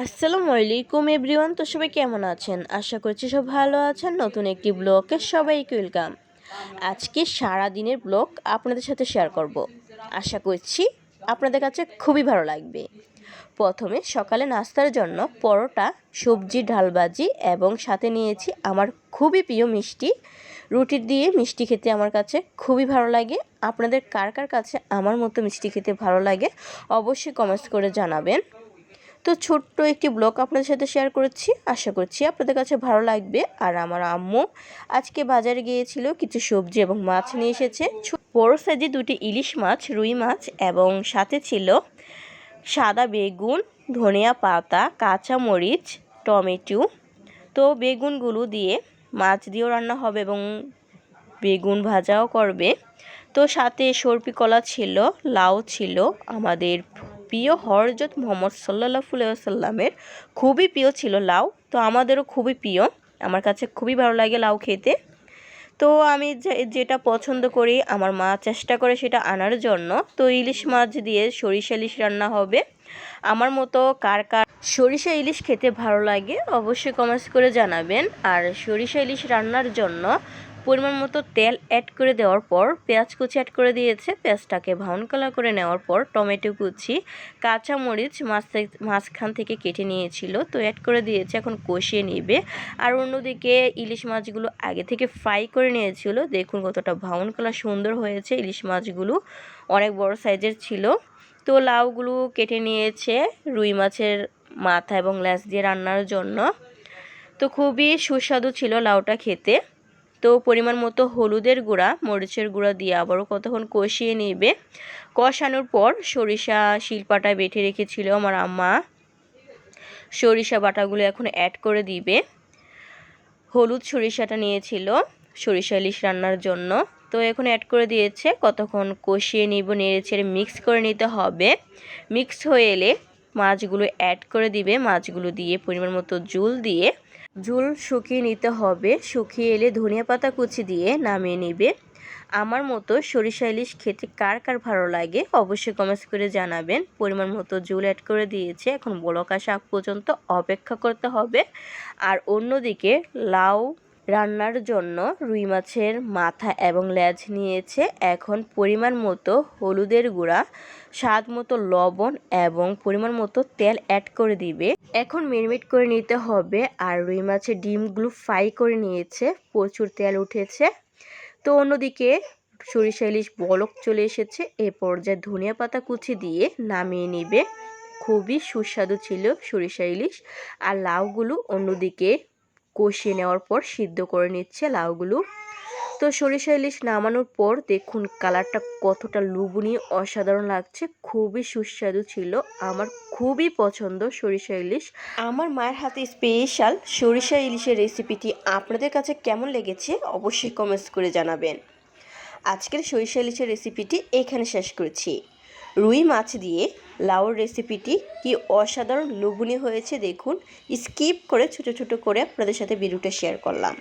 আসসালামু আলাইকুম এভরিওয়ান। তো সবাই কেমন আছেন? আশা করছি সব ভালো আছেন। নতুন একটি ব্লগে সবাইকে ওয়েলকাম। আজকে সারা দিনের ব্লগ আপনাদের সাথে শেয়ার করব। আশা করছি আপনাদের কাছে খুবই ভালো লাগবে। প্রথমে সকালে নাস্তার জন্য পরোটা, সবজি, ডালবাজি এবং সাথে নিয়েছি আমার খুবই প্রিয় মিষ্টি। রুটি দিয়ে মিষ্টি খেতে আমার কাছে খুবই ভালো লাগে। আপনাদের কার কার কাছে আমার মতো মিষ্টি খেতে ভালো লাগে অবশ্যই কমেন্টস করে জানাবেন। তো ছোট্ট একটি ব্লগ আপনাদের সাথে শেয়ার করেছি, আশা করছি আপনাদের কাছে ভালো লাগবে। আর আমার আম্মু আজকে বাজারে গিয়েছিল, কিছু সবজি এবং মাছ নিয়ে এসেছে। বড় সাইজে দুটি ইলিশ মাছ, রুই মাছ এবং সাথে ছিল সাদা বেগুন, ধনিয়া পাতা, কাঁচা মরিচ, টমেটো। তো বেগুনগুলো দিয়ে মাছ দিয়েও রান্না হবে এবং বেগুন ভাজাও করবে। তো সাথে সরপি কলা ছিল, লাউ ছিল, আমাদের প্রিয় হরজত মোহাম্মদ সাল্লাল্লাহু আলাইহি ওয়াসাল্লামের খুবই প্রিয় ছিল লাউ। তো আমাদেরও খুবই প্রিয়, আমার কাছে খুবই ভালো লাগে লাউ খেতে। তো আমি যেটা পছন্দ করি আমার মা চেষ্টা করে সেটা আনার জন্য। তো ইলিশ মাছ দিয়ে সরিষা ইলিশ রান্না হবে। আমার মতো কার কার সরিষা ইলিশ খেতে ভালো লাগে অবশ্যই কমেন্টস করে জানাবেন। আর সরিষা ইলিশ রান্নার জন্য পরিমাণ মতো তেল অ্যাড করে দেওয়ার পর পেঁয়াজ কুচি অ্যাড করে দিয়েছে। পেঁয়াজটাকে ব্রাউন কালার করে নেওয়ার পর টমেটো কুচি, কাঁচামরিচ মাঝখান থেকে কেটে নিয়েছিল তো অ্যাড করে দিয়েছে, এখন কষিয়ে নেবে। আর অন্যদিকে ইলিশ মাছগুলো আগে থেকে ফ্রাই করে নিয়েছিল, দেখুন কতটা ব্রাউন কালার সুন্দর হয়েছে। ইলিশ মাছগুলো অনেক বড় সাইজের ছিল। তো লাউগুলো কেটে নিয়েছে রুই মাছের মাথা এবং লেজ দিয়ে রান্নার জন্য। তো খুবই সুস্বাদু ছিল লাউটা খেতে। তো পরিমাণ মতো হলুদের গুঁড়া, মরিচের গুঁড়া দিয়ে আবারও কতক্ষণ কষিয়ে নেবে। কষানোর পর সরিষা শিলপাটায় বেটে রেখেছিল আমার আম্মা, সরিষা বাটাগুলো এখন অ্যাড করে দিবে। হলুদ সরিষাটা নিয়েছিল সরিষা ইলিশ রান্নার জন্য, তো এখন অ্যাড করে দিয়েছে। কতক্ষণ কষিয়ে নিব, নেড়ে ছেড়ে মিক্স করে নিতে হবে। মিক্স হয়ে এলে মাছগুলো অ্যাড করে দিবে। মাছগুলো দিয়ে পরিমাণ মতো ঝোল শুকিয়ে নিতে হবে। শুকিয়ে এলে ধনিয়া পাতা কুচি দিয়ে নামিয়ে নিবে। আমার মতো সরিষা ইলিশ খেতে কার কার ভালো লাগে অবশ্যই কমেন্টস করে জানাবেন। পরিমাণ মতো ঝোল অ্যাড করে দিয়েছে, এখন বলক আসা আগ পর্যন্ত অপেক্ষা করতে হবে। আর অন্যদিকে লাউ রান্নার জন্য রুই মাছের মাথা এবং লেজ নিয়েছে। এখন পরিমাণ মতো হলুদের গুঁড়া, স্বাদ মতো লবণ এবং পরিমাণ মতো তেল অ্যাড করে দিবে। এখন মেরিনেট করে নিতে হবে। আর রুই মাছের ডিমগুলো ফ্রাই করে নিয়েছে, প্রচুর তেল উঠেছে। তো অন্যদিকে সরিষা ইলিশ বলক চলে এসেছে, এ পর্যায়ে ধনিয়া পাতা কুচি দিয়ে নামিয়ে নিবে। খুবই সুস্বাদু ছিল সরিষা ইলিশ। আর লাউগুলো অন্যদিকে কষিয়ে নেওয়ার পর সিদ্ধ করে নিচ্ছে লাউগুলো। তো সরিষা ইলিশ নামানোর পর দেখুন কালারটা কতটা লোভনীয়, অসাধারণ লাগছে, খুবই সুস্বাদু ছিল। আমার খুবই পছন্দ সরিষা ইলিশ। আমার মায়ের হাতে স্পেশাল সরিষা ইলিশের রেসিপিটি আপনাদের কাছে কেমন লেগেছে অবশ্যই কমেন্টস করে জানাবেন। আজকের সরিষা ইলিশের রেসিপিটি এখানে শেষ করছি। রুই মাছ দিয়ে লাউর রেসিপিটি কি অসাধারণ লোভনীয় হয়েছে দেখুন। স্কিপ করে ছোট ছোট করে আপনাদের সাথে ভিডিওটা শেয়ার করলাম।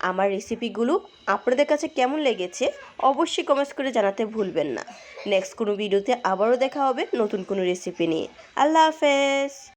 আমার রেসিপিগুলো আপনাদের কাছে কেমন লেগেছে অবশ্যই কমেন্টস করে জানাতে ভুলবেন না। নেক্সট কোনো ভিডিওতে আবারও দেখা হবে নতুন কোনো রেসিপি নিয়ে। আল্লাহ হাফেজ।